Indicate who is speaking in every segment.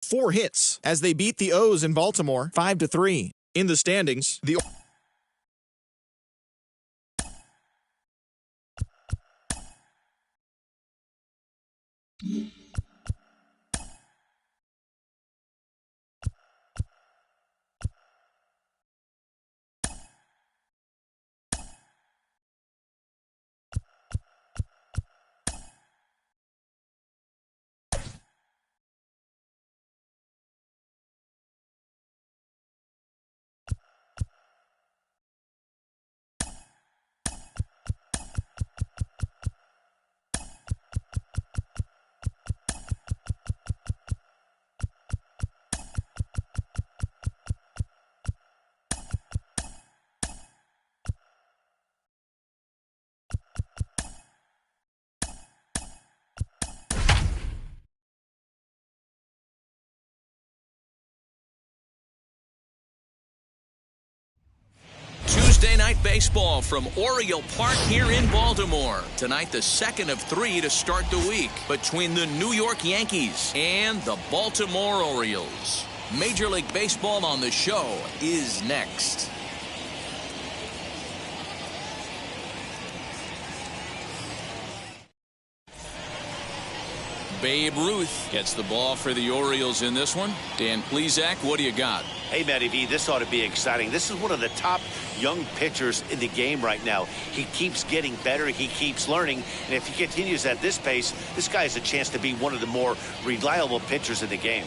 Speaker 1: 4 hits as they beat the O's in Baltimore 5-3. In the standings, the
Speaker 2: Tuesday night baseball from Oriole Park here in Baltimore. Tonight, the second of 3 to start the week between the New York Yankees and the Baltimore Orioles. Major League Baseball on the Show is next. Babe Ruth gets the ball for the Orioles in this one. Dan Plesac, what do you got?
Speaker 3: Hey, Matty V, this ought to be exciting. This is one of the top young pitchers in the game right now. He keeps getting better. He keeps learning. And if he continues at this pace, this guy has a chance to be one of the more reliable pitchers in the game.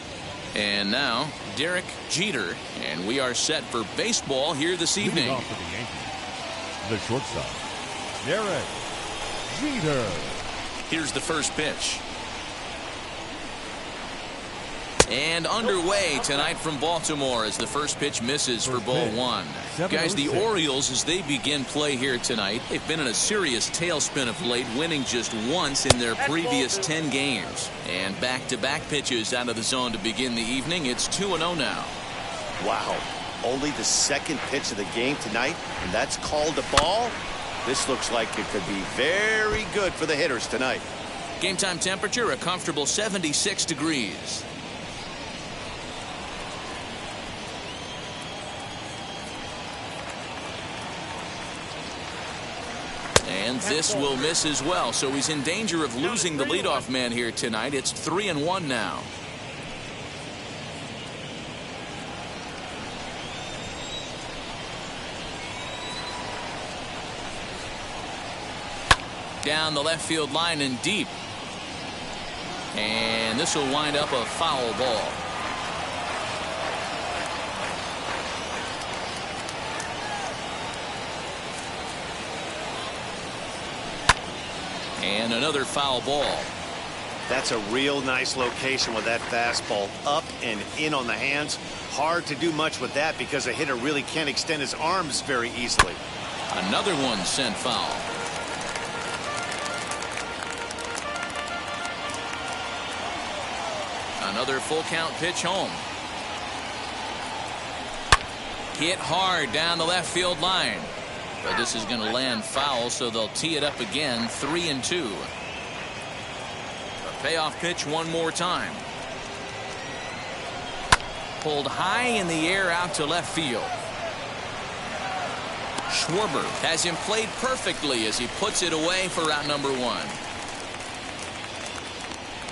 Speaker 2: And now, Derek Jeter. And we are set for baseball here this evening.
Speaker 4: Leading off for the Yankees, the shortstop, Derek Jeter.
Speaker 2: Here's the first pitch. And underway tonight from Baltimore as the first pitch misses for ball 1. Guys, the Orioles, as they begin play here tonight, they've been in a serious tailspin of late, winning just once in their previous 10 games. And back-to-back pitches out of the zone to begin the evening. It's 2-0 now.
Speaker 3: Wow. Only the second pitch of the game tonight, and that's called a ball. This looks like it could be very good for the hitters tonight.
Speaker 2: Game time temperature, a comfortable 76 degrees. And this will miss as well, so he's in danger of losing the leadoff man here tonight. It's 3-1 now. Down the left field line and deep. And this will wind up a foul ball. And another foul ball.
Speaker 3: That's a real nice location with that fastball up and in on the hands. Hard to do much with that because a hitter really can't extend his arms very easily.
Speaker 2: Another one sent foul. Another full count pitch home. Hit hard down the left field line. But this is going to land foul, so they'll tee it up again, 3-2. A payoff pitch one more time. Pulled high in the air out to left field. Schwarber has him played perfectly as he puts it away for out number 1.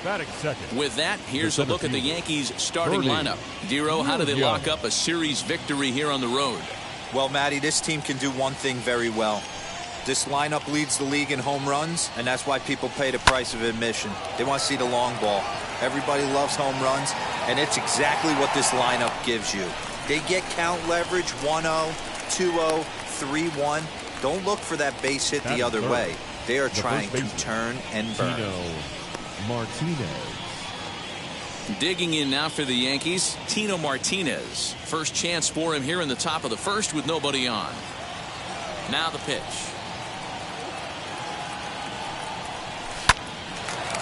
Speaker 4: Batting second.
Speaker 2: With that, here's a look at the Yankees starting lineup. Dero, how do they lock up a series victory here on the road?
Speaker 5: Well, Matty, this team can do one thing very well. This lineup leads the league in home runs, and that's why people pay the price of admission. They want to see the long ball. Everybody loves home runs, and it's exactly what this lineup gives you. They get count leverage 1-0, 2-0, 3-1. Don't look for that base hit the other way. They are trying to turn and burn.
Speaker 4: Martinez.
Speaker 2: Digging in now for the Yankees, Tino Martinez. First chance for him here in the top of the first with nobody on. Now the pitch.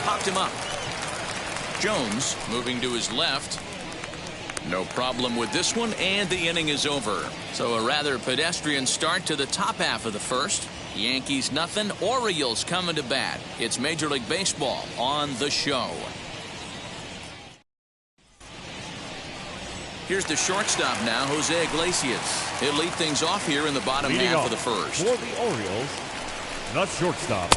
Speaker 2: Popped him up. Jones moving to his left. No problem with this one, and the inning is over. So a rather pedestrian start to the top half of the first. Yankees nothing, Orioles coming to bat. It's Major League Baseball on the Show. Here's the shortstop now, Jose Iglesias. He'll lead things off here in the bottom half of the first.
Speaker 4: For the Orioles, the shortstop.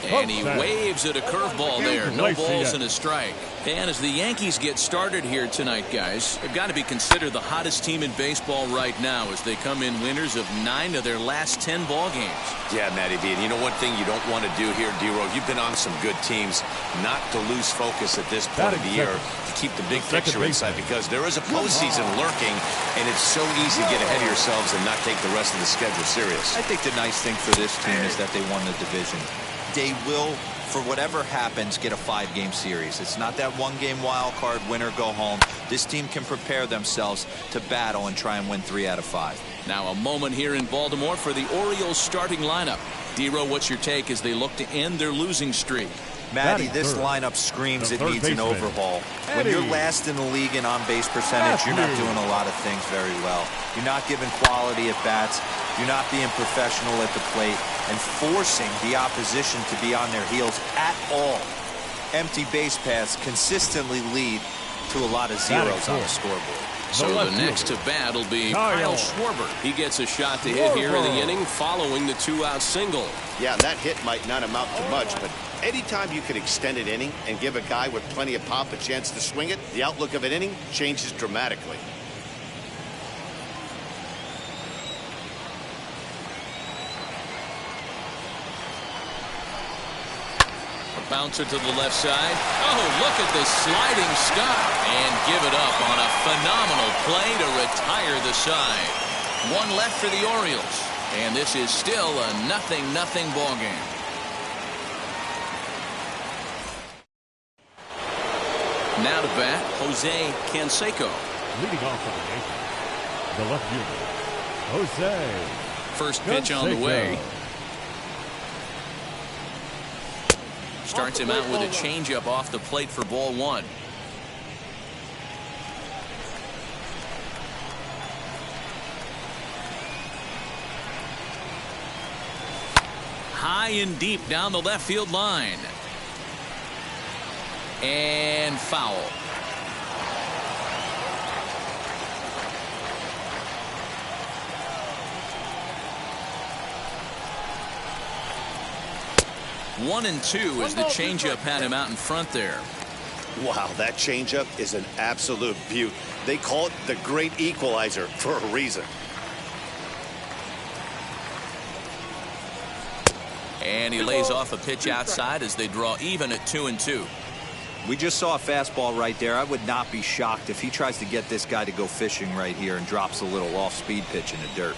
Speaker 2: And he waves at a curveball there. No balls and a strike. And as the Yankees get started here tonight, guys, they've got to be considered the hottest team in baseball right now as they come in winners of 9 of their last 10 ball games.
Speaker 6: Yeah, Matty B. And you know one thing you don't want to do here, D-Row? You've been on some good teams. Not to lose focus at this point of the year to keep the big picture inside, because there is a postseason lurking, and it's so easy to get ahead of yourselves and not take the rest of the schedule serious.
Speaker 5: I think the nice thing for this team is that they won the division. They will, for whatever happens, get a 5-game series. It's not that 1-game wild card, win or go home. This team can prepare themselves to battle and try and win 3 out of 5.
Speaker 2: Now a moment here in Baltimore for the Orioles starting lineup. D-Row, what's your take as they look to end their losing streak?
Speaker 5: Matty, this lineup screams it needs an overhaul. When you're last in the league in on-base percentage, you're not doing a lot of things very well. You're not giving quality at bats. You're not being professional at the plate and forcing the opposition to be on their heels at all. Empty base paths consistently lead to a lot of zeros on the scoreboard.
Speaker 2: So the next to bat will be Kyle Schwarber. He gets a shot to hit here in the inning following the 2-out single.
Speaker 3: Yeah, that hit might not amount to much, but anytime you can extend an inning and give a guy with plenty of pop a chance to swing it, the outlook of an inning changes dramatically.
Speaker 2: Bouncer to the left side. Oh, look at this sliding stop. And give it up on a phenomenal play to retire the side. 1 left for the Orioles. And this is still a 0-0 ball game. Now to bat, Jose Canseco.
Speaker 4: Leading off for the Yankees, the left fielder, Jose.
Speaker 2: First pitch on the way. Starts him out with a changeup off the plate for ball 1. High and deep down the left field line. And foul. One and 2 as the changeup had him out in front there.
Speaker 3: Wow, that changeup is an absolute beaut. They call it the great equalizer for a reason.
Speaker 2: And he lays off a pitch outside as they draw even at 2-2.
Speaker 5: We just saw a fastball right there. I would not be shocked if he tries to get this guy to go fishing right here and drops a little off-speed pitch in the dirt.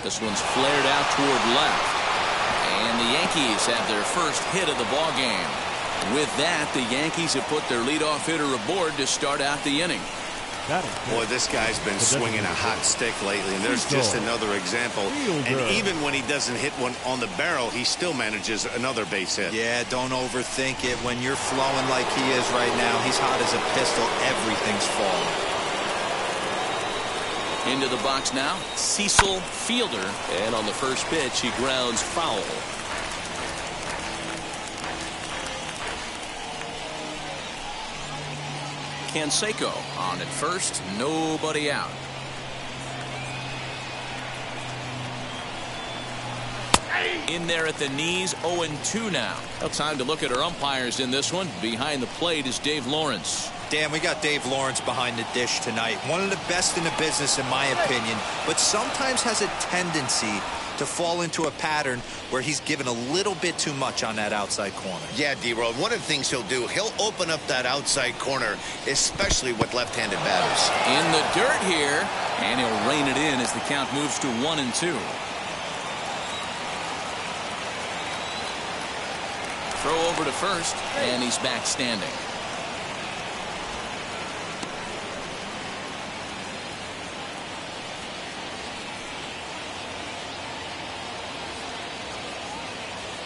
Speaker 2: This one's flared out toward left. And the Yankees have their first hit of the ball game. With that, the Yankees have put their leadoff hitter aboard to start out the inning.
Speaker 3: Boy, this guy's been swinging a hot stick lately, and there's just another example. And even when he doesn't hit one on the barrel, he still manages another base hit.
Speaker 5: Yeah, don't overthink it. When you're flowing like he is right now, he's hot as a pistol. Everything's falling.
Speaker 2: Into the box now, Cecil Fielder. And on the first pitch, he grounds foul. Canseco on at first, nobody out. In there at the knees, 0-2 now. Well, time to look at our umpires in this one. Behind the plate is Dave Lawrence.
Speaker 5: Dan, we got Dave Lawrence behind the dish tonight. One of the best in the business, in my opinion, but sometimes has a tendency to fall into a pattern where he's given a little bit too much on that outside corner.
Speaker 3: Yeah, D-Roll, one of the things he'll do, he'll open up that outside corner, especially with left-handed batters.
Speaker 2: In the dirt here, and he'll rein it in as the count moves to 1-2. Throw over to first, and he's back standing.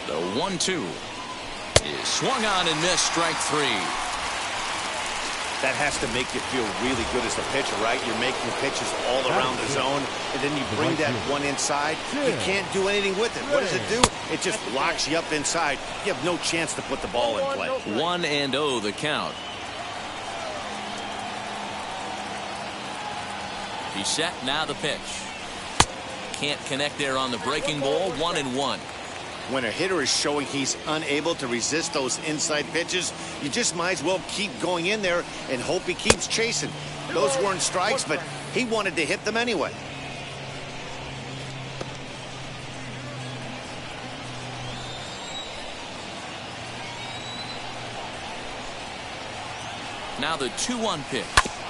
Speaker 2: The 1-2 is swung on and missed, strike 3.
Speaker 3: That has to make you feel really good as a pitcher, right? You're making pitches all around the zone, and then you bring that one inside. You can't do anything with it. What does it do? It just locks you up inside. You have no chance to put the ball in play.
Speaker 2: 1-0 the count. He's set, now the pitch. Can't connect there on the breaking ball. 1-1.
Speaker 3: When a hitter is showing he's unable to resist those inside pitches, you just might as well keep going in there and hope he keeps chasing. Those weren't strikes, but he wanted to hit them anyway.
Speaker 2: Now the 2-1 pitch.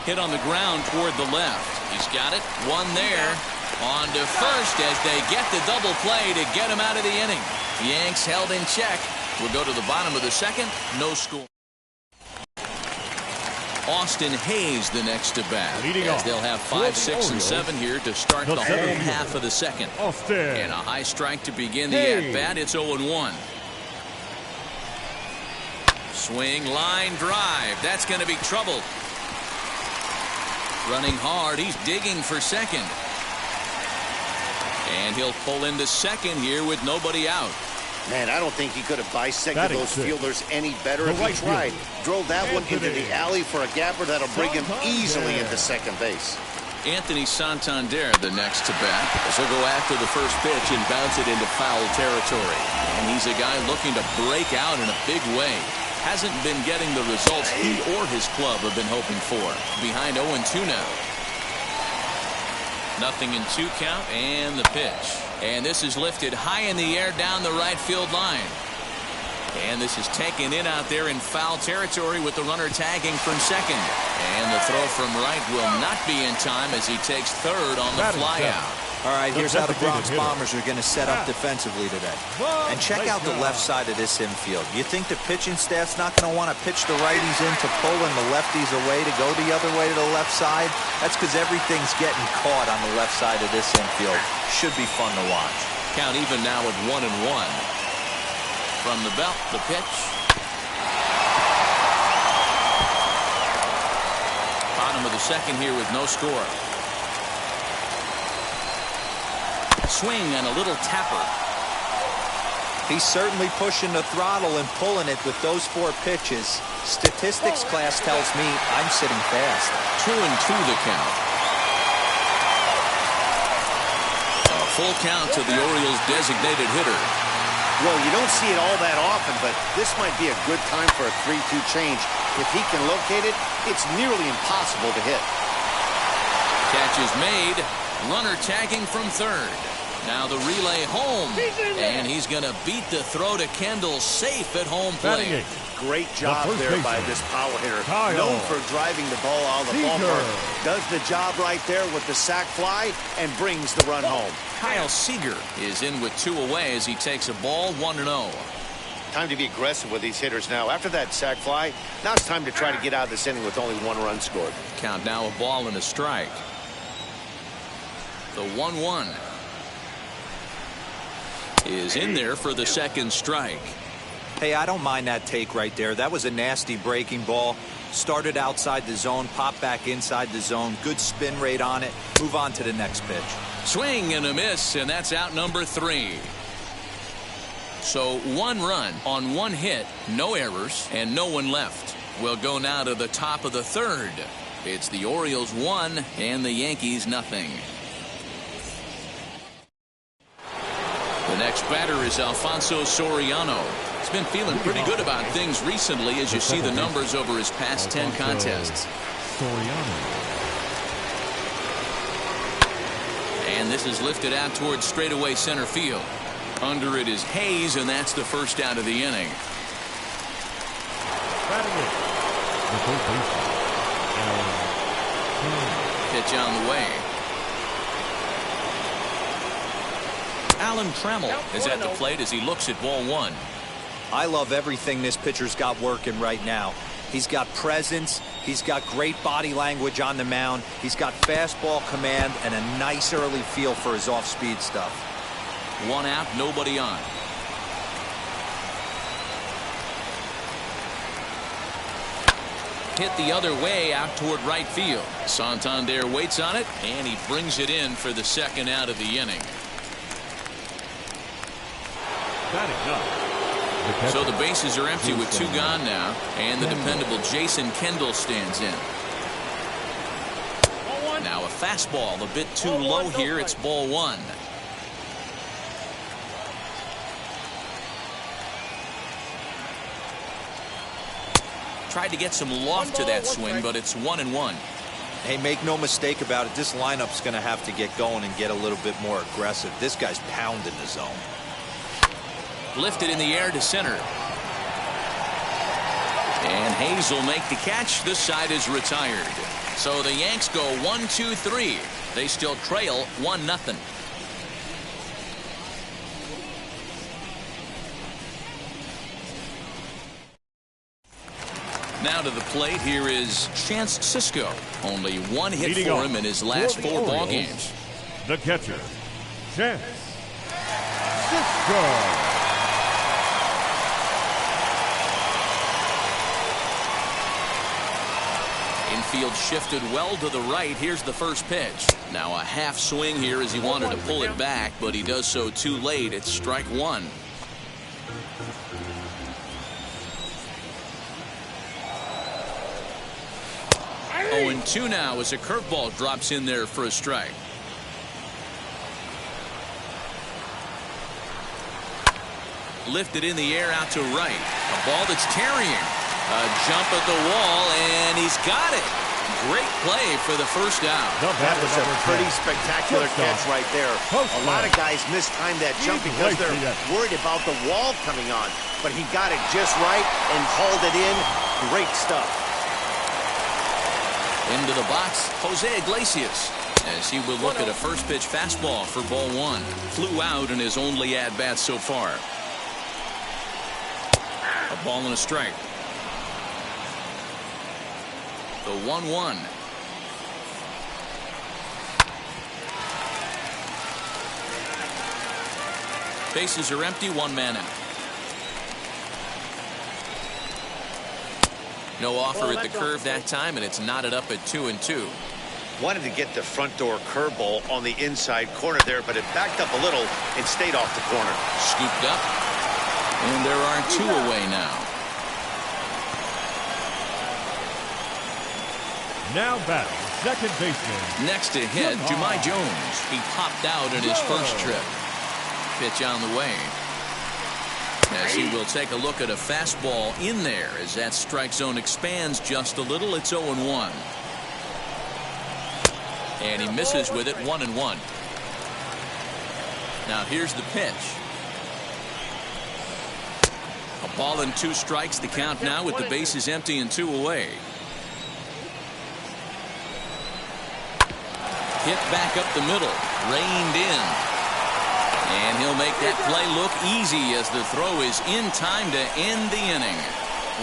Speaker 2: Hit on the ground toward the left. He's got it. One there. On to first as they get the double play to get him out of the inning. Yanks held in check. We'll go to the bottom of the second. No score. Austin Hayes the next to bat. As they'll have 5, 6, and 7 here to start the home half of the second. And a high strike to begin the at-bat. It's 0-1. Swing, line drive. That's going to be trouble. Running hard. He's digging for second. And he'll pull into second here with nobody out.
Speaker 3: Man, I don't think he could have bisected those fielders any better if he tried. Drove that one into the alley for a gapper that'll bring him easily into second base.
Speaker 2: Anthony Santander the next to bat. As he'll go after the first pitch and bounce it into foul territory. And he's a guy looking to break out in a big way. Hasn't been getting the results he or his club have been hoping for. Behind 0-2 now. 0-2 count and the pitch. And this is lifted high in the air down the right field line. And this is taken in out there in foul territory with the runner tagging from second. And the throw from right will not be in time as he takes third on the flyout.
Speaker 5: All right, here's how the Bronx Bombers are going to set up defensively today. And check out the left side of this infield. You think the pitching staff's not going to want to pitch the righties in to pull and the lefties away to go the other way to the left side? That's because everything's getting caught on the left side of this infield. Should be fun to watch.
Speaker 2: Count even now at 1-1. From the belt, the pitch. Bottom of the second here with no score. Swing and a little tapper.
Speaker 5: He's certainly pushing the throttle and pulling it with those 4 pitches. Statistics class tells me I'm sitting fast.
Speaker 2: 2-2 the count. A full count to the Orioles' designated hitter.
Speaker 3: Well, you don't see it all that often, but this might be a good time for a 3-2 change. If he can locate it, it's nearly impossible to hit.
Speaker 2: Catch is made. Runner tagging from third. Now the relay home. And he's going to beat the throw to Kendall safe at home plate.
Speaker 3: Great job there by this power hitter. Known for driving the ball out of the ballpark. Does the job right there with the sac fly and brings the run home.
Speaker 2: Kyle Seager is in with 2 away as he takes a ball 1-0.
Speaker 3: Time to be aggressive with these hitters now. After that sac fly, now it's time to try to get out of this inning with only 1 run scored.
Speaker 2: Count now a ball and a strike. The 1-1 is in there for the second strike.
Speaker 5: Hey, I don't mind that take right there. That was a nasty breaking ball. Started outside the zone, popped back inside the zone. Good spin rate on it. Move on to the next pitch.
Speaker 2: Swing and a miss, and that's out number 3. So 1 run on 1 hit, no errors, and no one left. We'll go now to the top of the third. It's the Orioles 1 and the Yankees 0. The next batter is Alfonso Soriano. He's been feeling pretty good about things recently as you see the numbers over his past 10 contests. And this is lifted out towards straightaway center field. Under it is Hayes, and that's the first out of the inning. Pitch on the way. Alan Trammell is at the plate as he looks at ball 1.
Speaker 5: I love everything this pitcher's got working right now. He's got presence. He's got great body language on the mound. He's got fastball command and a nice early feel for his off-speed stuff.
Speaker 2: 1 out, nobody on. hit the other way out toward right field. Santander waits on it, and he brings it in for the second out of the inning. So the bases are empty with 2 gone now, and the dependable Jason Kendall stands in. Now a fastball a bit too low here. It's ball 1. Tried to get some loft to that swing, but it's 1-1.
Speaker 5: Hey, make no mistake about it. This lineup's going to have to get going and get a little bit more aggressive. This guy's pounding the zone.
Speaker 2: Lifted in the air to center. And Hayes will make the catch. This side is retired. So the Yanks go 1-2-3. They still trail 1-0. Now to the plate, here is Chance Sisco. Only 1 hit
Speaker 4: Leading
Speaker 2: for him in his last 4 ball
Speaker 4: Orioles,
Speaker 2: games.
Speaker 4: The catcher, Chance Sisco.
Speaker 2: Infield shifted well to the right. Here's the first pitch. Now a half swing here as he wanted to pull it back, but he does so too late. It's strike 1. Oh, and 2 now as a curveball drops in there for a strike. Lifted in the air out to right. A ball that's tarrying. A jump at the wall, and he's got it. Great play for the first down.
Speaker 3: That was a pretty spectacular catch right there. A lot of guys mistime that jump because they're worried about the wall coming on. But he got it just right and hauled it in. Great stuff.
Speaker 2: Into the box, Jose Iglesias, as he will look at a first pitch fastball for ball 1. Flew out in his only at-bat so far. A ball and a strike. The 1-1. Bases are empty, 1 man out. No offer at the curve that time, and it's knotted up at 2-2.
Speaker 3: Wanted to get the front door curveball on the inside corner there, but it backed up a little and stayed off the corner.
Speaker 2: Scooped up, and there are 2 away now.
Speaker 4: Now batting, second baseman.
Speaker 2: Next to hit, Jahmai Jones. He popped out in his first trip. Pitch on the way. As he will take a look at a fastball in there as that strike zone expands just a little. It's 0-1. And he misses with it, 1-1. Now here's the pitch. A ball and 2 strikes, the count now with the bases empty and 2 away. Hit back up the middle, reined in. And he'll make that play look easy as the throw is in time to end the inning.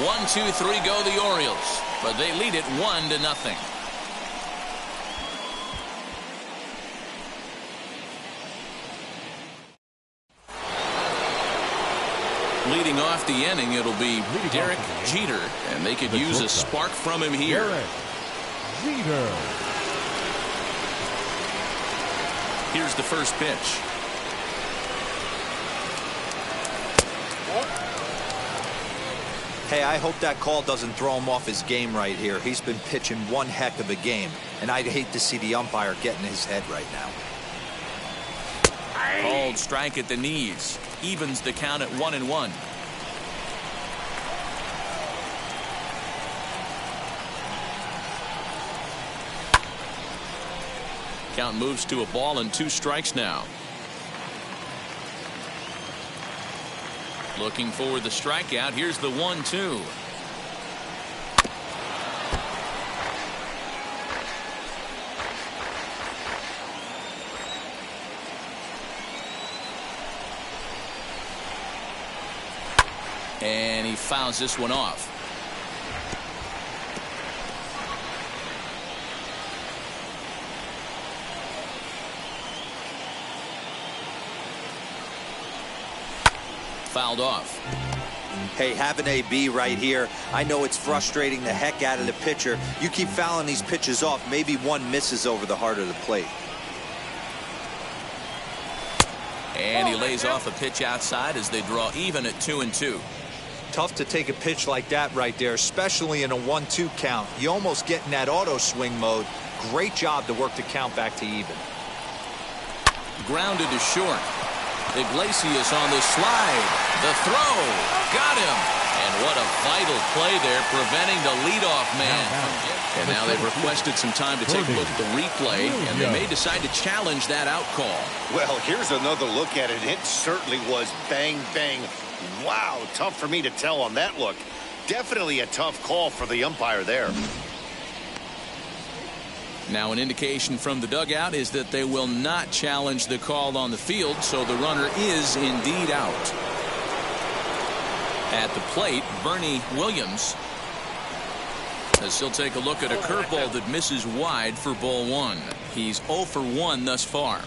Speaker 2: 1-2-3 go the Orioles, but they lead it 1-0. Leading off the inning, it'll be Derek Jeter, and they could use a spark from him here.
Speaker 4: Derek Jeter.
Speaker 2: Here's the first pitch.
Speaker 5: Hey, I hope that call doesn't throw him off his game right here. He's been pitching one heck of a game, and I'd hate to see the umpire get in his head right now.
Speaker 2: Called strike at the knees. Evens the count at 1-1. Count moves to a ball and 2 strikes now. Looking for the strikeout. Here's the 1-2. And he fouls this one off. Fouled off.
Speaker 5: Hey, have an AB right here. I know it's frustrating the heck out of the pitcher. You keep fouling these pitches off, maybe one misses over the heart of the plate.
Speaker 2: And he lays off a pitch outside as they draw even at 2-2.
Speaker 5: Tough to take a pitch like that right there, especially in a 1-2 count. You almost get in that auto swing mode. Great job to work the count back to even.
Speaker 2: Grounded to short. Iglesias on the slide. The throw. Got him. And what a vital play there, preventing the leadoff man. And now they've requested some time to take a look at the replay, and they may decide to challenge that out call.
Speaker 3: Well, here's another look at it. It certainly was bang, bang. Wow, tough for me to tell on that look. Definitely a tough call for the umpire there.
Speaker 2: Now an indication from the dugout is that they will not challenge the call on the field, so the runner is indeed out. At the plate, Bernie Williams, as he'll take a look at a curveball that misses wide for ball one. He's 0 for 1 thus far.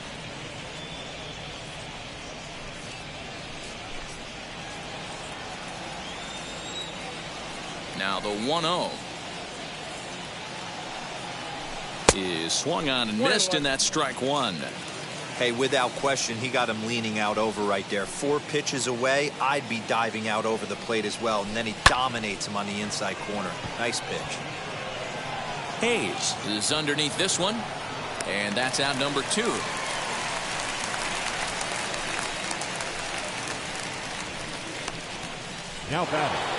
Speaker 2: Now the 1-0 is swung on and missed, and that's strike one.
Speaker 5: Hey, without question, he got him leaning out over right there. 4 pitches away, I'd be diving out over the plate as well, and then he dominates him on the inside corner. Nice pitch.
Speaker 2: Hayes is underneath this one, and that's out number 2.
Speaker 4: Now batting.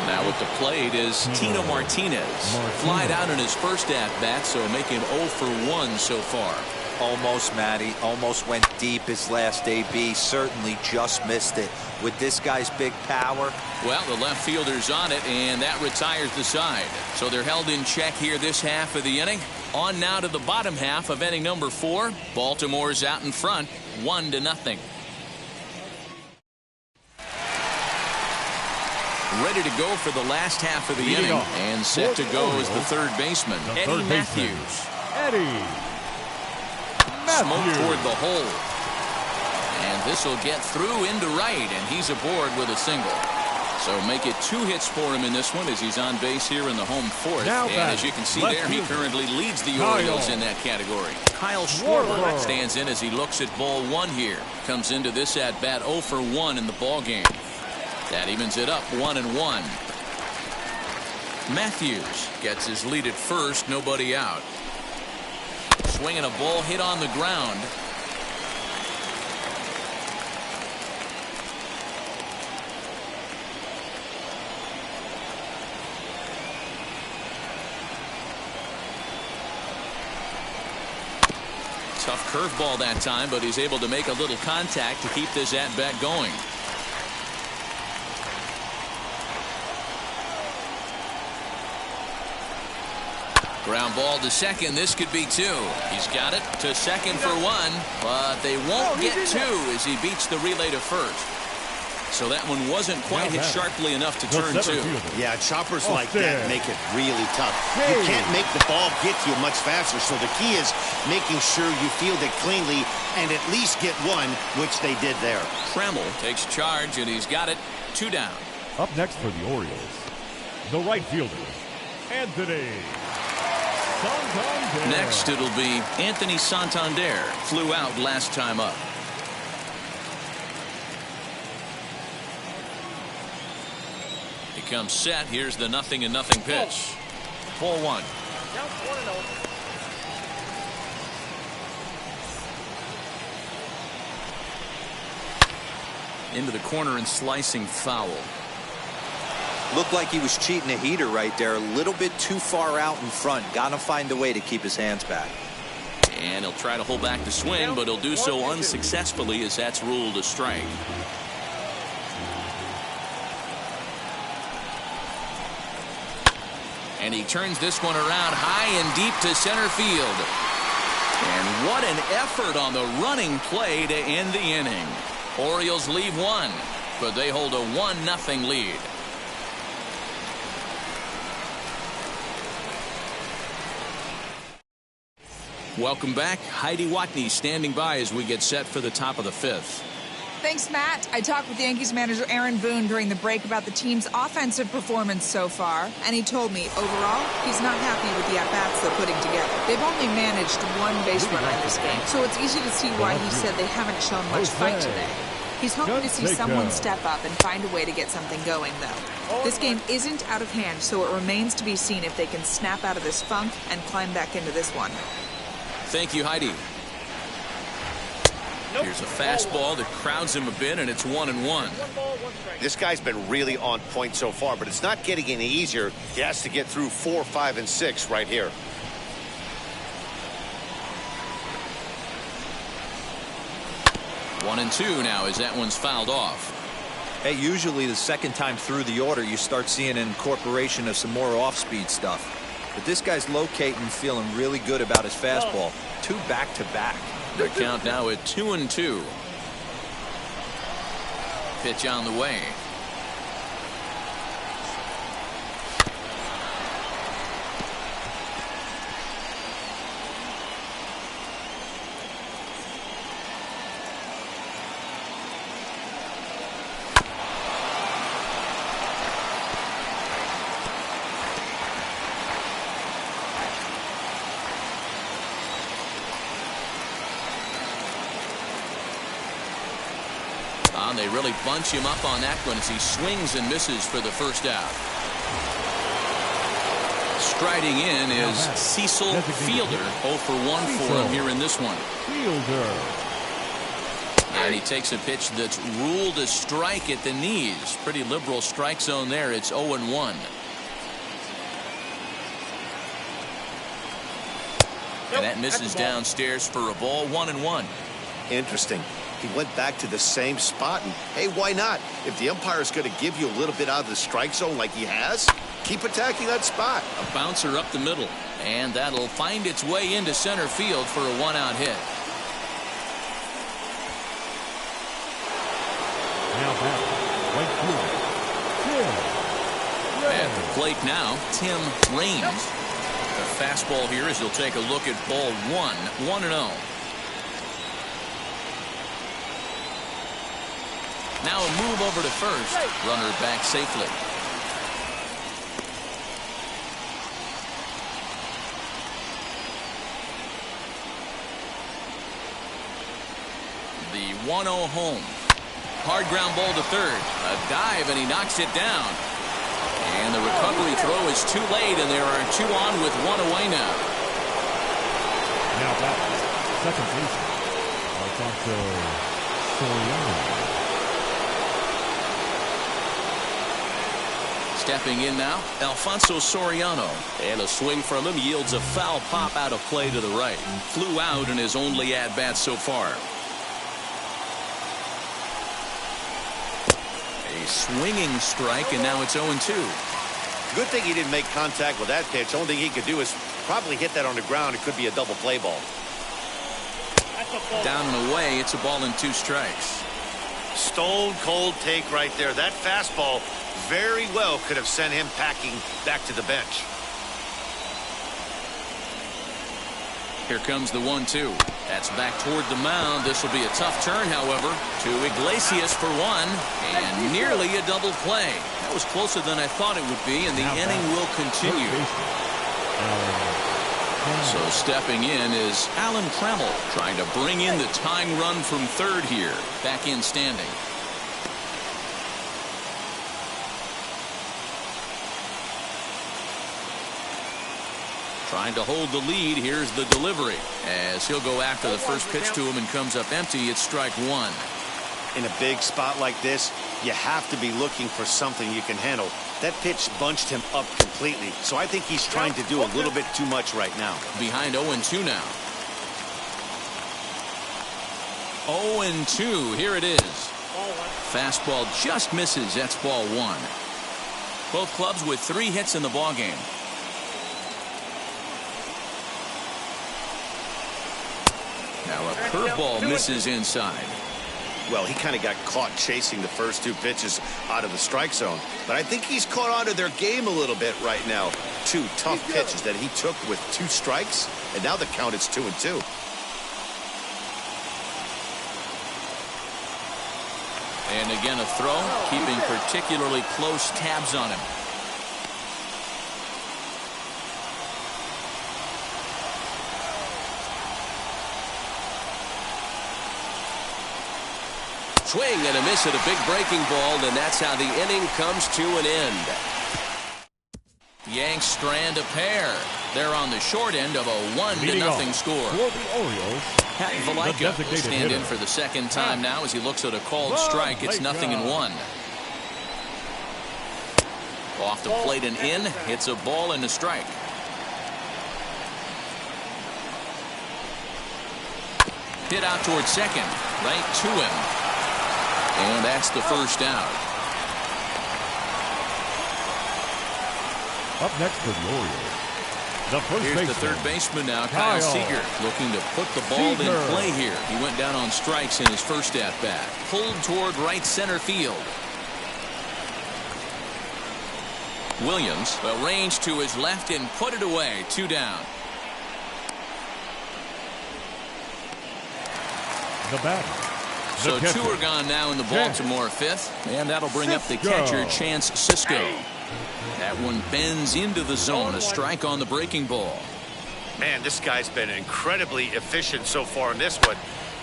Speaker 2: Now at the plate is Tino Martinez. Flied out in his first at-bat, so make him 0 for 1 so far.
Speaker 5: Almost, Matty. Almost went deep his last AB. Certainly just missed it. With this guy's big power.
Speaker 2: Well, the left fielder's on it, and that retires the side. So they're held in check here this half of the inning. On now to the bottom half of inning number 4. Baltimore's out in front, 1-0. Ready to go for the last half of the inning, and set to go is the third baseman, Eddie Matthews. Smoke toward the hole. And this will get through into right, and he's aboard with a single. So make it 2 hits for him in this one as he's on base here in the home 4th. And as you can see there, he currently leads the Orioles in that category. Kyle Schwarber stands in as he looks at ball 1 here. Comes into this at bat 0 for 1 in the ball game. That evens it up 1-1. Matthews gets his lead at first, nobody out. Swinging a ball hit on the ground. Tough curveball that time, but he's able to make a little contact to keep this at-bat going. Ground ball to second. This could be 2. He's got it to second for 1, but they won't get 2 as he beats the relay to first. So that one wasn't quite hit sharply enough to turn 2.
Speaker 3: Yeah, choppers like that make it really tough. You can't make the ball get to you much faster, so the key is making sure you field it cleanly and at least get 1, which they did there.
Speaker 2: Trammell takes charge, and he's got it 2 down.
Speaker 4: Up next for the Orioles, the right fielder, Anthony Santander.
Speaker 2: Next, it'll be Anthony Santander. Flew out last time up. He comes set. Here's the 0-0 pitch. 4-1. Into the corner and slicing foul.
Speaker 5: Looked like he was cheating a heater right there. A little bit too far out in front. Got to find a way to keep his hands back.
Speaker 2: And he'll try to hold back the swing, but he'll do so unsuccessfully as that's ruled a strike. And he turns this one around high and deep to center field. And what an effort on the running play to end the inning. Orioles leave 1, but they hold a 1-0 lead. Welcome back. Heidi Watney standing by as we get set for the top of the 5th.
Speaker 7: Thanks, Matt. I talked with Yankees manager Aaron Boone during the break about the team's offensive performance so far, and he told me, overall, he's not happy with the at-bats they're putting together. They've only managed one base runner in this game, so it's easy to see why he said they haven't shown much fight today. He's hoping to see someone step up and find a way to get something going, though. This game isn't out of hand, so it remains to be seen if they can snap out of this funk and climb back into this one.
Speaker 2: Thank you, Heidi. Here's a fastball that crowds him a bit, and it's 1-1.
Speaker 3: This guy's been really on point so far, but it's not getting any easier. He has to get through 4, 5, and 6 right here.
Speaker 2: One and two now as that one's fouled off.
Speaker 5: Hey, usually the second time through the order, you start seeing an incorporation of some more off-speed stuff. But this guy's locating, feeling really good about his fastball. 2 back-to-back.
Speaker 2: The count now at 2-2. Pitch on the way. They really bunch him up on that one as he swings and misses for the first out. Striding in is Cecil Fielder. 0 for 1 for him here in this one. And he takes a pitch that's ruled a strike at the knees. Pretty liberal strike zone there. It's 0-1. And that misses downstairs for a ball. 1-1.
Speaker 3: Interesting. He went back to the same spot, and hey, why not? If the umpire's going to give you a little bit out of the strike zone like he has, keep attacking that spot.
Speaker 2: A bouncer up the middle, and that'll find its way into center field for a 1-out hit.
Speaker 4: Now back, right field,
Speaker 2: At the plate now, Tim Raines. The fastball here as he'll take a look at ball 1, 1-0. Now a move over to first. Runner back safely. The 1-0 home. Hard ground ball to third. A dive, and he knocks it down. And the recovery throw is too late, and there are 2 on with 1 away now.
Speaker 4: now back, second baseman, Alfonso Soriano.
Speaker 2: Stepping in now, Alfonso Soriano. And a swing from him yields a foul pop out of play to the right. Flew out in his only at-bat so far. A swinging strike, and now it's 0-2.
Speaker 3: Good thing he didn't make contact with that pitch. Only thing he could do is probably hit that on the ground. It could be a double play ball.
Speaker 2: Down and away, it's a ball and 2 strikes.
Speaker 3: Stone cold take right there. That fastball very well could have sent him packing back to the bench.
Speaker 2: Here comes the 1-2. That's back toward the mound. This will be a tough turn, however, to Iglesias for 1, and nearly a double play. That was closer than I thought it would be, and the inning will continue. So stepping in is Alan Trammell, trying to bring in the tying run from third here. Back in standing. Trying to hold the lead. Here's the delivery as he'll go after the first pitch to him and comes up empty. It's strike 1.
Speaker 3: In a big spot like this, you have to be looking for something you can handle. That pitch bunched him up completely, so I think he's trying to do a little bit too much right now.
Speaker 2: Behind 0-2 now. 0-2. Here it is. Fastball just misses. That's ball 1. Both clubs with 3 hits in the ballgame. Now a curveball misses inside.
Speaker 3: Well, he kind of got caught chasing the first 2 pitches out of the strike zone. But I think he's caught onto their game a little bit right now. 2 tough pitches that he took with 2 strikes, and now the count is 2-2.
Speaker 2: And again a throw, keeping particularly close tabs on him. Swing and a miss at a big breaking ball, and that's how the inning comes to an end. Yanks strand a pair. They're on the short end of a 1-0 score.
Speaker 4: For the Orioles,
Speaker 2: Pat Valaika will stand in for the second time now as he looks at a called strike. It's 0-1. Off the plate and in. It's a ball and a strike. Hit out towards second. Right to him. And that's the first out.
Speaker 4: up next for the Orioles, the first
Speaker 2: Here's
Speaker 4: baseman,
Speaker 2: the third baseman now, Kyle Seager, looking to put the ball in play here. He went down on strikes in his first at-bat. Pulled toward right center field. Williams arranged to his left and put it away. 2 down.
Speaker 4: The batter.
Speaker 2: So 2 are gone now in the Baltimore fifth, and that'll bring up the catcher, Chance Sisco. That one bends into the zone, a strike on the breaking ball.
Speaker 3: Man, this guy's been incredibly efficient so far in this one,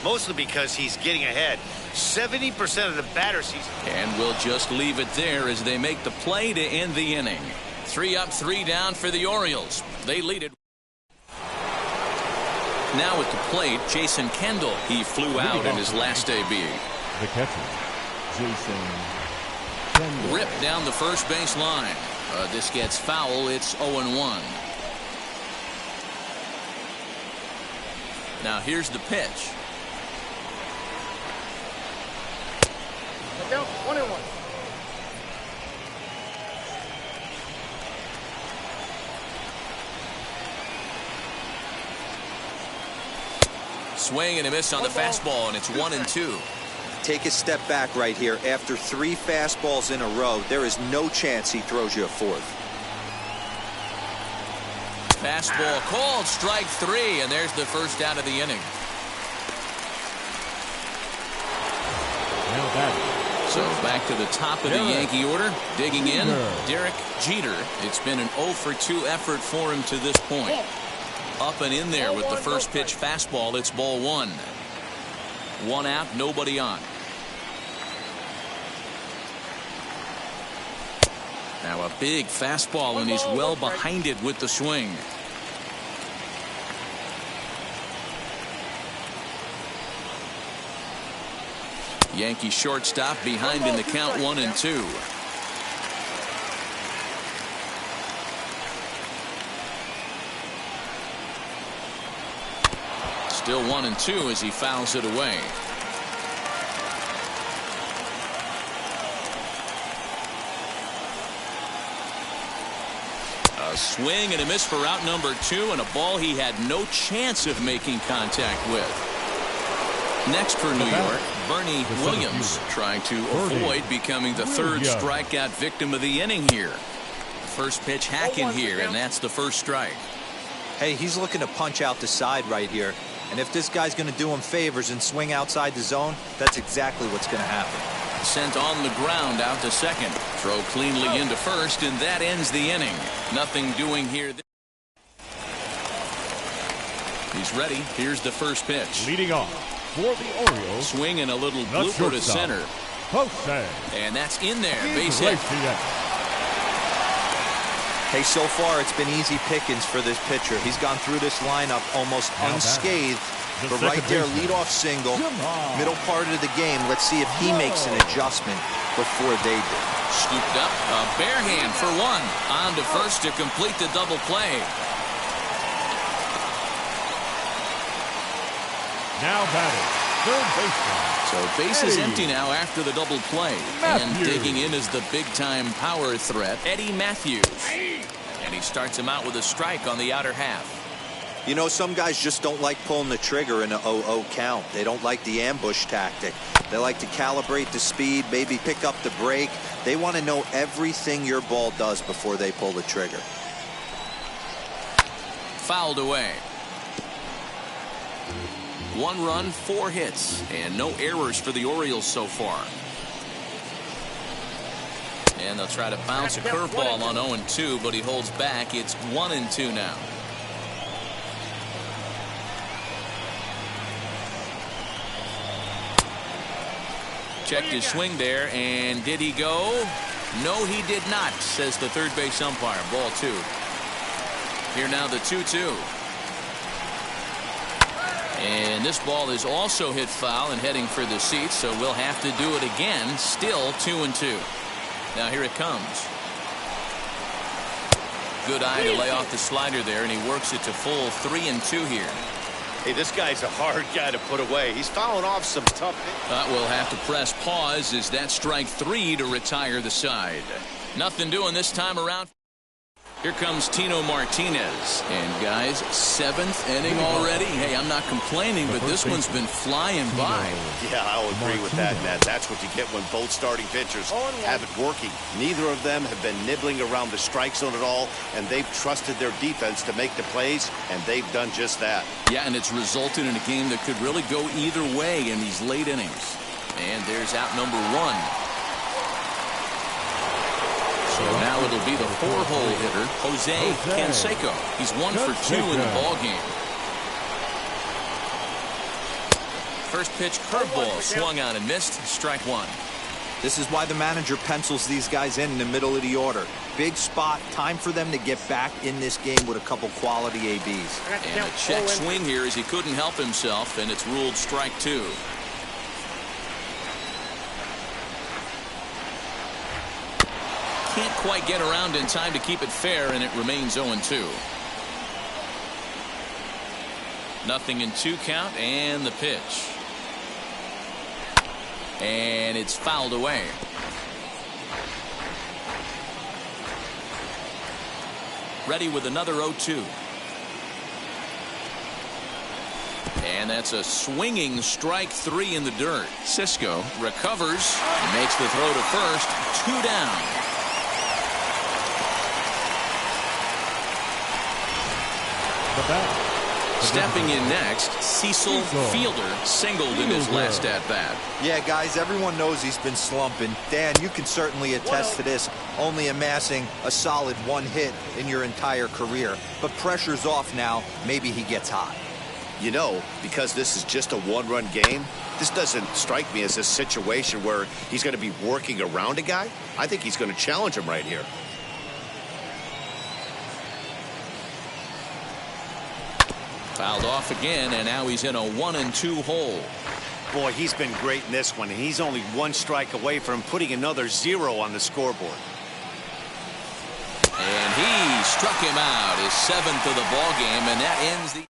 Speaker 3: mostly because he's getting ahead. 70% of the batters he's...
Speaker 2: And we'll just leave it there as they make the play to end the inning. 3 up, 3 down for the Orioles. They lead it. Now at the plate, Jason Kendall. He flew out in his last AB.
Speaker 4: The catcher, Jason Kendall.
Speaker 2: Ripped down the first base line. This gets foul. It's 0-1. Now here's the pitch.
Speaker 8: Down 1-1.
Speaker 2: Swing and a miss on the fastball, and it's 1-2.
Speaker 5: Take a step back right here. After 3 fastballs in a row, there is no chance he throws you a 4th.
Speaker 2: Fastball called, strike 3, and there's the first out of the inning.
Speaker 4: Now batting.
Speaker 2: So back to the top of the Yankee order. Digging in, Derek Jeter. It's been an 0-for-2 effort for him to this point. Up and in there with the first pitch fastball. It's ball 1. 1 out, nobody on. Now a big fastball, and he's well behind it with the swing. Yankee shortstop behind in the count, 1-2. Still 1-2 as he fouls it away. A swing and a miss for out number 2, and a ball he had no chance of making contact with. Next for New York, Bernie Williams, trying to avoid becoming the 3rd strikeout victim of the inning here. First pitch hacking here, and that's the first strike.
Speaker 5: Hey, he's looking to punch out the side right here. And if this guy's going to do him favors and swing outside the zone, that's exactly what's going to happen.
Speaker 2: Sent on the ground out to second. Throw cleanly into first, and that ends the inning. Nothing doing here. He's ready. Here's the first pitch.
Speaker 4: Leading off for the Orioles.
Speaker 2: Swing and a little blooper to center. And that's in there. Base hit.
Speaker 5: Hey, so far it's been easy pickings for this pitcher. He's gone through this lineup almost unscathed. But right there, leadoff single, middle part of the game. Let's see if he makes an adjustment before they do.
Speaker 2: Scooped up, a bare hand for 1. On to first to complete the double play.
Speaker 4: Now batting, third baseman.
Speaker 2: So base is empty now after the double play. And digging in is the big-time power threat, Eddie Matthews. And he starts him out with a strike on the outer half.
Speaker 5: You know, some guys just don't like pulling the trigger in a 0-0 count. They don't like the ambush tactic. They like to calibrate the speed, maybe pick up the break. They want to know everything your ball does before they pull the trigger.
Speaker 2: Fouled away. 1 run, 4 hits, and no errors for the Orioles so far. And they'll try to bounce a curveball on 0-2, but he holds back. It's 1-2 now. Checked his swing there, and did he go? No, he did not, says the third base umpire. Ball 2. Here now the 2-2. And this ball is also hit foul and heading for the seats, so we'll have to do it again. Still 2-2. Now here it comes. Good eye to lay off the slider there, and he works it to full 3-2 here.
Speaker 3: Hey, this guy's a hard guy to put away. He's fouling off some tough hits.
Speaker 2: We'll have to press pause as that strike 3 to retire the side. Nothing doing this time around. Here comes Tino Martinez. And guys, 7th inning already. Hey, I'm not complaining, but this one's been flying by.
Speaker 3: Yeah, I'll agree with that, Matt. That's what you get when both starting pitchers have it working. Neither of them have been nibbling around the strike zone at all, and they've trusted their defense to make the plays, and they've done just that.
Speaker 2: Yeah, and it's resulted in a game that could really go either way in these late innings. And there's out number 1. So now it'll be the 4-hole hitter, Jose Canseco. He's 1 for 2 in the ball game. First pitch curveball swung on and missed. Strike 1.
Speaker 5: This is why the manager pencils these guys in the middle of the order. Big spot, time for them to get back in this game with a couple quality ABs.
Speaker 2: And a check swing here as he couldn't help himself, and it's ruled strike 2. Can't quite get around in time to keep it fair, and it remains 0-2. Nothing in 2 count, and the pitch. And it's fouled away. Ready with another 0-2. And that's a swinging strike 3 in the dirt. Cisco recovers, makes the throw to first. 2 down. Stepping in next, Cecil Fielder singled in his last at-bat.
Speaker 5: Yeah, guys, everyone knows he's been slumping. Dan, you can certainly attest to this, only amassing a solid 1 hit in your entire career. But pressure's off now. Maybe he gets hot.
Speaker 3: You know, because this is just a 1-run game, this doesn't strike me as a situation where he's going to be working around a guy. I think he's going to challenge him right here.
Speaker 2: Fouled off again, and now he's in a 1-2 hole.
Speaker 3: Boy, he's been great in this one, and he's only 1 strike away from putting another 0 on the scoreboard.
Speaker 2: And he struck him out, his 7th of the ball game, and that ends the.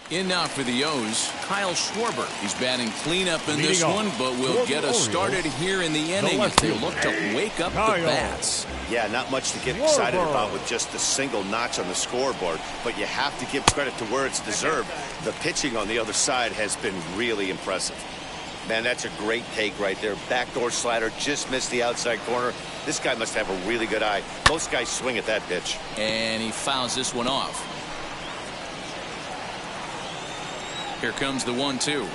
Speaker 2: In now for the O's, Kyle Schwarber. He's batting cleanup in this one, but will get us started here in the inning as they look to wake up the bats.
Speaker 3: Yeah, not much to get excited about with just the single notch on the scoreboard, but you have to give credit to where it's deserved. The pitching on the other side has been really impressive. Man, that's a great take right there. Backdoor slider, just missed the outside corner. This guy must have a really good eye. Most guys swing at that pitch.
Speaker 2: And he fouls this one off. Here comes the 1-2.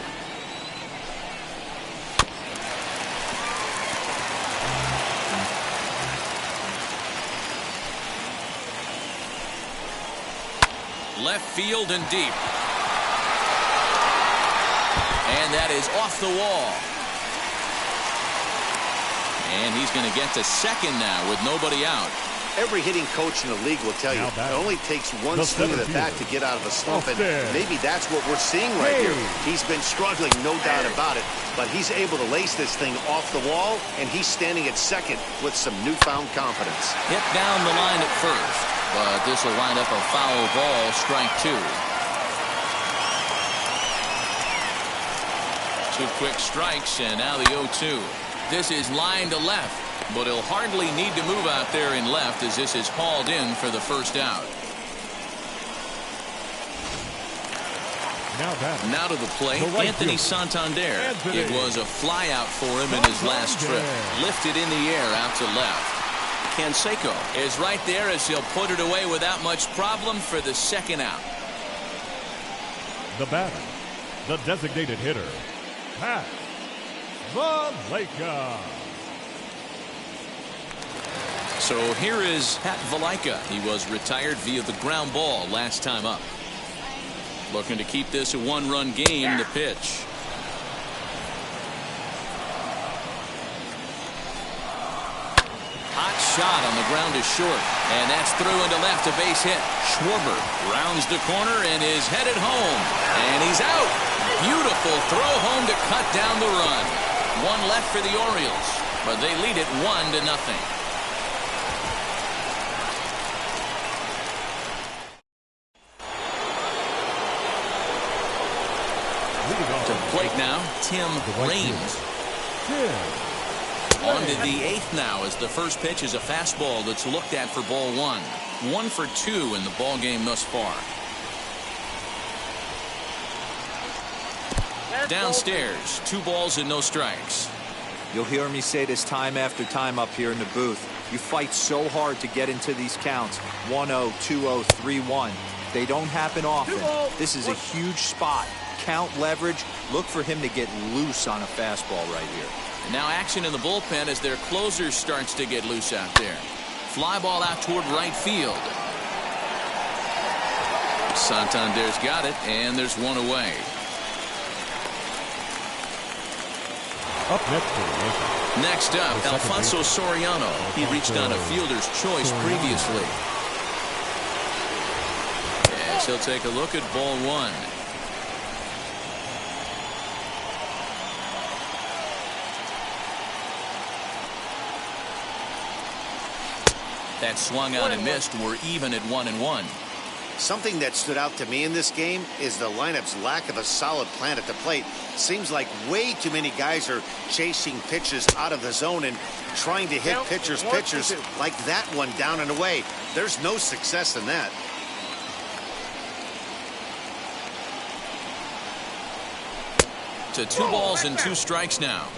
Speaker 2: Left field and deep. And that is off the wall. And he's going to get to second now with nobody out.
Speaker 3: Every hitting coach in the league will tell you it only takes 1 swing of the bat to get out of a slump, and maybe that's what we're seeing right here. He's been struggling, no doubt about it, but he's able to lace this thing off the wall, and he's standing at second with some newfound confidence.
Speaker 2: Hit down the line at first, but this will wind up a foul ball, strike 2. 2 quick strikes, and now the 0-2. This is line to left, but he'll hardly need to move out there in left as this is hauled in for the first out. Now to the plate, Anthony Santander. It was a fly out for him in his last trip. Lifted in the air out to left. Canseco is right there as he'll put it away without much problem for the second out.
Speaker 4: The batter, the designated hitter, Pat the Laker.
Speaker 2: So here is Pat Valaika. He was retired via the ground ball last time up. Looking to keep this a one-run game. The pitch. Hot shot on the ground is short. And that's through into left, a base hit. Schwarber rounds the corner and is headed home. And he's out. Beautiful throw home to cut down the run. One left for the Orioles, but they lead it 1-0. To the plate now, Tim Raines. On to the 8th now as the first pitch is a fastball that's looked at for ball 1. 1 for 2 in the ball game thus far. Downstairs, 2 balls and no strikes.
Speaker 5: You'll hear me say this time after time up here in the booth. You fight so hard to get into these counts. 1-0, 2-0, 3-1. They don't happen often. This is a huge spot. Count leverage. Look for him to get loose on a fastball right here.
Speaker 2: And now action in the bullpen as their closer starts to get loose out there. Fly ball out toward right field. Santander's got it, and there's one away.
Speaker 4: Up next,
Speaker 2: next up, Alfonso Soriano. He reached on a fielder's choice previously. Yes, he'll take a look at ball 1. That swung out and missed. We're even at 1-1.
Speaker 3: Something that stood out to me in this game is the lineup's lack of a solid plan at the plate. Seems like way too many guys are chasing pitches out of the zone and trying to hit pitchers like that one down and away. There's no success in that.
Speaker 2: To 2 balls and 2 strikes now.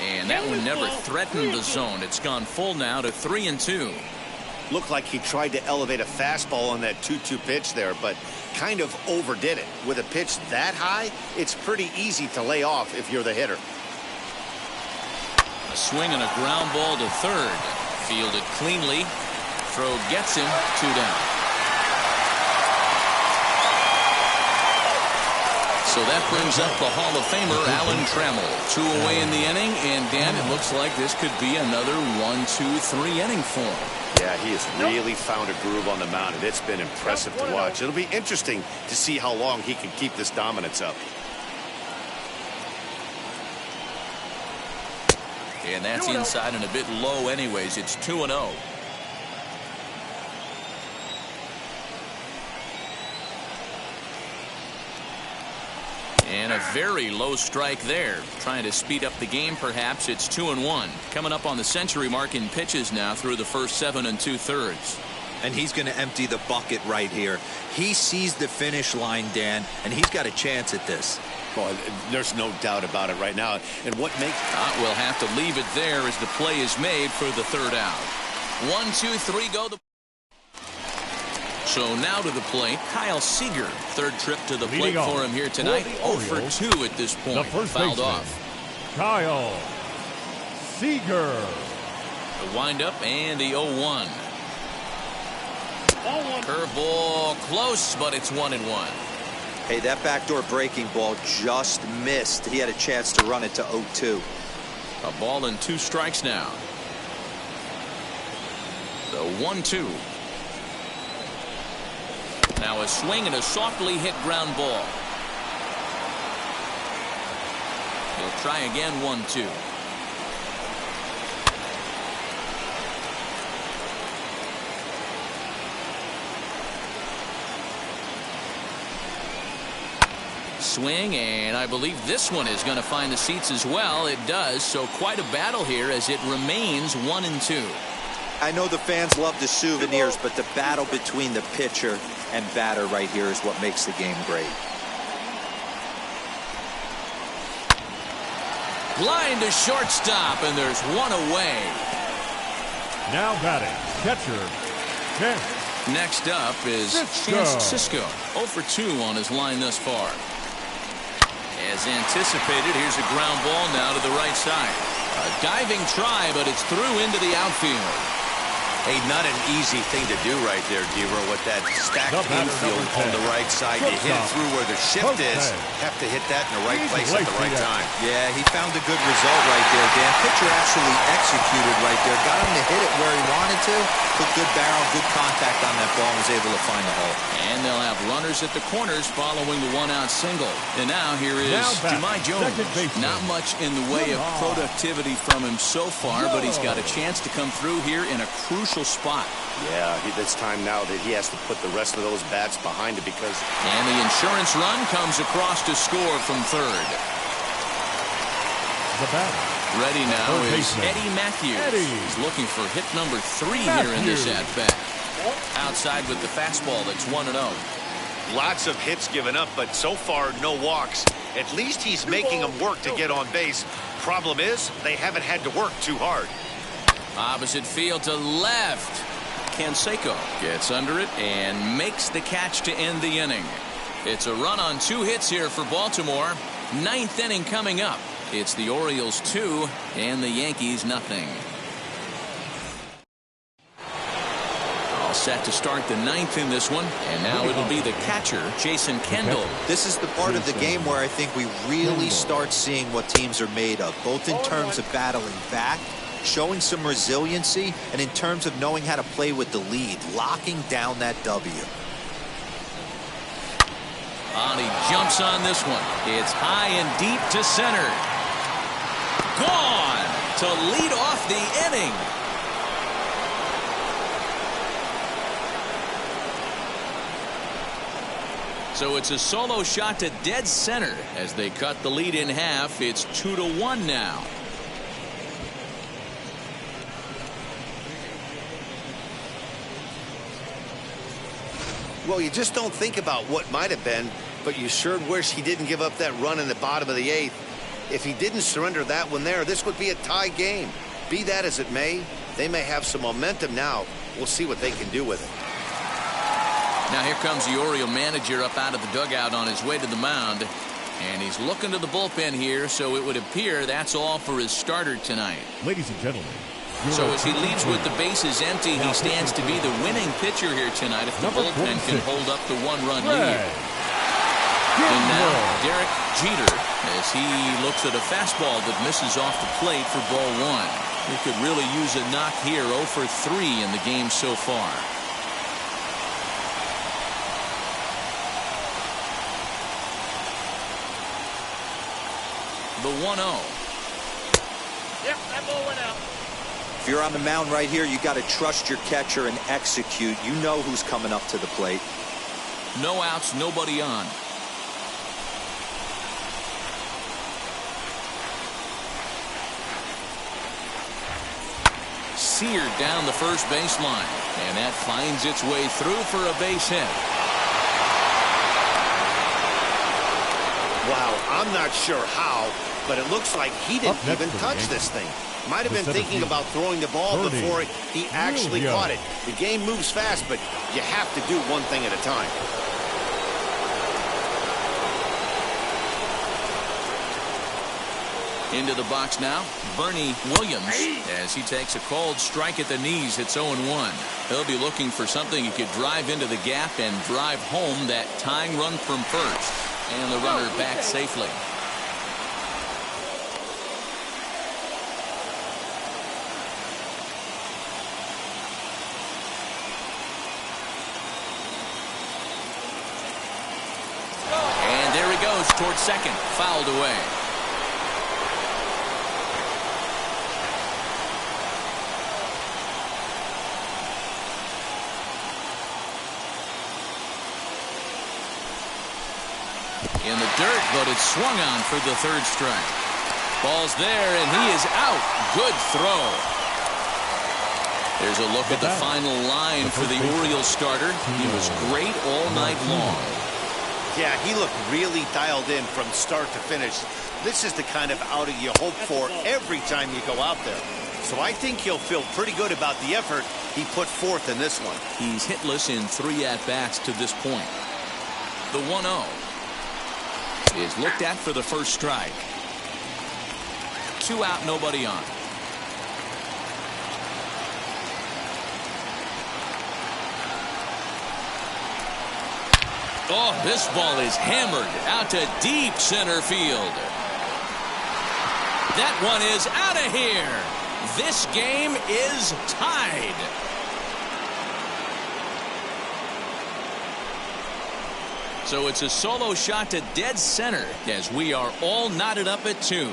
Speaker 2: And that one never threatened the zone. It's gone full now to 3-2.
Speaker 3: Looked like he tried to elevate a fastball on that 2-2 pitch there, but kind of overdid it. With a pitch that high, it's pretty easy to lay off if you're the hitter.
Speaker 2: A swing and a ground ball to third. Fielded cleanly. Throw gets him. 2 down. So that brings up the Hall of Famer, Alan Trammell. 2 away in the inning, and Dan, it looks like this could be another 1-2-3 inning for him.
Speaker 3: Yeah, he has really found a groove on the mound, and it's been impressive to watch. It'll be interesting to see how long he can keep this dominance up.
Speaker 2: And that's inside and a bit low anyways. It's 2-0. And a very low strike there. Trying to speed up the game, perhaps. It's 2-1. Coming up on the century mark in pitches now through the first 7 2/3.
Speaker 5: And he's going to empty the bucket right here. He sees the finish line, Dan, and he's got a chance at this.
Speaker 3: Well, there's no doubt about it right now. And what makes...
Speaker 2: We'll have to leave it there as the play is made for the 3rd out. 1, 2, 3, go. So now to the plate, Kyle Seager. 3rd trip to the plate for him here tonight. 0 for 2 at this point. Fouled off.
Speaker 4: Kyle Seager.
Speaker 2: The windup and the 0-1. Curveball close, but it's 1-1.
Speaker 5: Hey, that backdoor breaking ball just missed. He had a chance to run it to 0-2.
Speaker 2: A ball and 2 strikes now. The 1-2. Now a swing and a softly hit ground ball. He'll try again. 1-2. Swing, and I believe this one is going to find the seats as well. It does, so quite a battle here as it remains 1-2.
Speaker 5: I know the fans love the souvenirs, but the battle between the pitcher and batter right here is what makes the game great.
Speaker 2: Line to shortstop, and there's one away.
Speaker 4: Now batting, catcher, Kent
Speaker 2: Next up is Chance Sisco. 0 for 2 on his line thus far. As anticipated, here's a ground ball now to the right side. A diving try, but it's through into the outfield.
Speaker 6: Hey, not an easy thing to do right there, Dero, with that stacked infield on the right side. You hit it through where the shift is. Have to hit that in the right place at the right time.
Speaker 5: Yeah, he found a good result right there, Dan. Pitcher actually executed right there. Got him to hit it where he wanted to. Put good barrel, good contact on that ball, and was able to find the hole.
Speaker 2: And they'll have runners at the corners following the one-out single. And now here is Jahmai Jones. Not much in the way of productivity from him so far, but he's got a chance to come through here in a crucial spot.
Speaker 3: Yeah, it's time now that he has to put the rest of those bats behind it because...
Speaker 2: And the insurance run comes across to score from third.
Speaker 4: The batter.
Speaker 2: Ready now is Eddie Matthews. He's looking for hit number 3 here in this at-bat. Outside with the fastball that's 1-0.
Speaker 3: Lots of hits given up, but so far no walks. At least he's making them work to get on base. Problem is, they haven't had to work too hard.
Speaker 2: Opposite field to left. Canseco gets under it and makes the catch to end the inning. It's a run on 2 hits here for Baltimore. 9th inning coming up. It's the Orioles 2 and the Yankees nothing. All set to start the 9th in this one, and now it'll be the catcher, Jason Kendall.
Speaker 5: This is the part of the game where I think we really start seeing what teams are made of, both in terms of battling back, showing some resiliency, and in terms of knowing how to play with the lead, locking down that W.
Speaker 2: And he jumps on this one. It's high and deep to center. Gone to lead off the inning. So it's a solo shot to dead center as they cut the lead in half. It's 2-1 now.
Speaker 3: Well, you just don't think about what might have been, but you sure wish he didn't give up that run in the bottom of the 8th. If he didn't surrender that one there, this would be a tie game. Be that as it may, they may have some momentum now. We'll see what they can do with it.
Speaker 2: Now here comes the Oriole manager up out of the dugout on his way to the mound. And he's looking to the bullpen here, so it would appear that's all for his starter tonight.
Speaker 4: Ladies and gentlemen.
Speaker 2: So as he leads with the bases empty, he stands to be the winning pitcher here tonight if the bullpen can hold up the 1-run lead. And now Derek Jeter as he looks at a fastball that misses off the plate for ball 1. He could really use a knock here. 0 for 3 in the game so far. The 1-0.
Speaker 8: Yep, that ball went out.
Speaker 5: If you're on the mound right here, you got to trust your catcher and execute. You know who's coming up to the plate.
Speaker 2: No outs, nobody on. Seared down the first baseline, and that finds its way through for a base hit.
Speaker 3: Wow, I'm not sure how, but it looks like he didn't even touch this thing. Might have been thinking about throwing the ball before he actually caught it. The game moves fast, but you have to do one thing at a time.
Speaker 2: Into the box now, Bernie Williams, as he takes a cold strike at the knees. It's 0-1. He'll be looking for something he could drive into the gap and drive home that tying run from first. And the runner back safely. And there he goes towards second, fouled away. In the dirt, but it's swung on for the 3rd strike. Ball's there, and he is out. Good throw. There's a look at the final line for the Orioles starter. He was great all night long.
Speaker 3: Yeah, he looked really dialed in from start to finish. This is the kind of outing you hope for every time you go out there. So I think he'll feel pretty good about the effort he put forth in this one.
Speaker 2: He's hitless in 3 at-bats to this point. The 1-0 is looked at for the first strike. 2 out, nobody on. Oh, this ball is hammered out to deep center field. That one is out of here. This game is tied. So it's a solo shot to dead center as we are all knotted up at 2.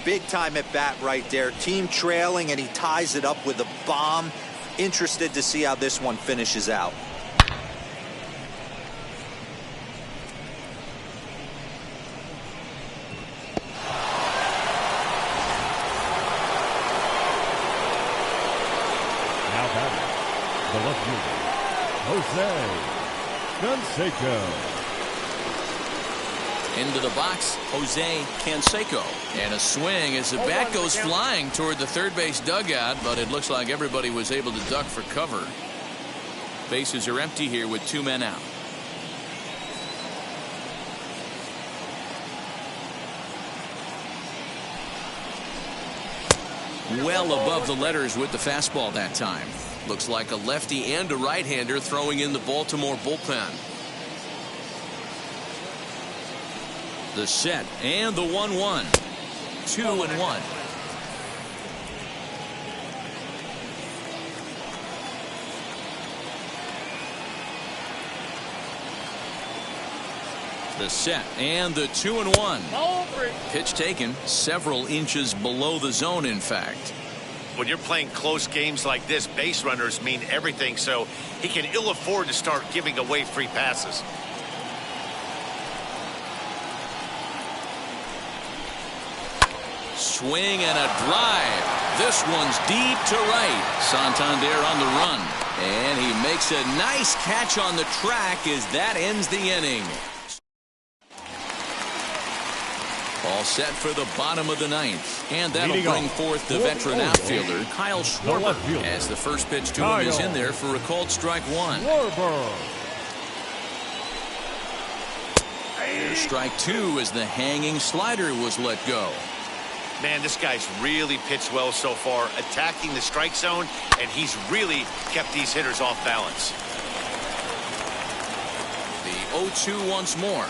Speaker 5: Big time at bat right there. Team trailing, and he ties it up with a bomb. Interested to see how this one finishes out.
Speaker 4: Now batting, the left fielder, Jose Canseco.
Speaker 2: Into the box, Jose Canseco. And a swing as the bat goes flying toward the third base dugout, but it looks like everybody was able to duck for cover. Bases are empty here with 2 men out. Well above the letters with the fastball that time. Looks like a lefty and a right-hander throwing in the Baltimore bullpen. The set and the 1-1. 2-1. The set and the 2-1. Pitch taken several inches below the zone, in fact.
Speaker 3: When you're playing close games like this, base runners mean everything, so he can ill afford to start giving away free passes.
Speaker 2: Swing and a drive. This one's deep to right. Santander on the run. And he makes a nice catch on the track as that ends the inning. All set for the bottom of the 9th. And that'll bring forth the veteran outfielder, Kyle Schwarber, as the first pitch to him is in there for a called strike 1. There's strike 2 as the hanging slider was let go.
Speaker 3: Man, this guy's really pitched well so far, attacking the strike zone, and he's really kept these hitters off balance.
Speaker 2: The 0-2 once more.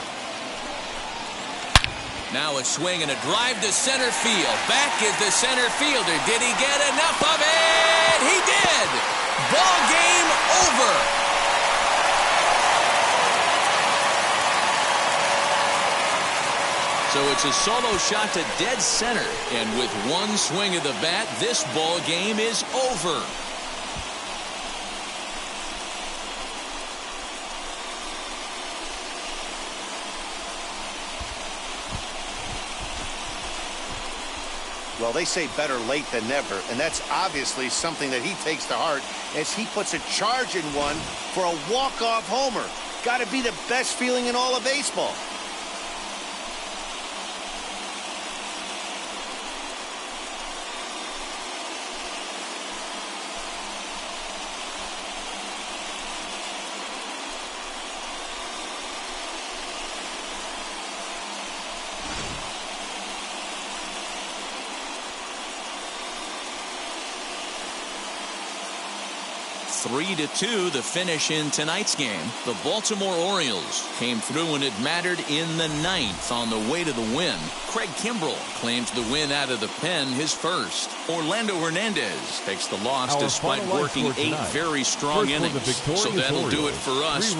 Speaker 2: Now a swing and a drive to center field. Back is the center fielder. Did he get enough of it? He did. Ball game over. So it's a solo shot to dead center. And with one swing of the bat, this ball game is over.
Speaker 3: Well, they say better late than never, and that's obviously something that he takes to heart as he puts a charge in one for a walk-off homer. Got to be the best feeling in all of baseball.
Speaker 2: Three to 2 the finish in tonight's game. The Baltimore Orioles came through when it mattered in the 9th on the way to the win. Craig Kimbrell claims the win out of the pen, his first. Orlando Hernandez takes the loss despite working 8 very strong innings. So that'll do it for us.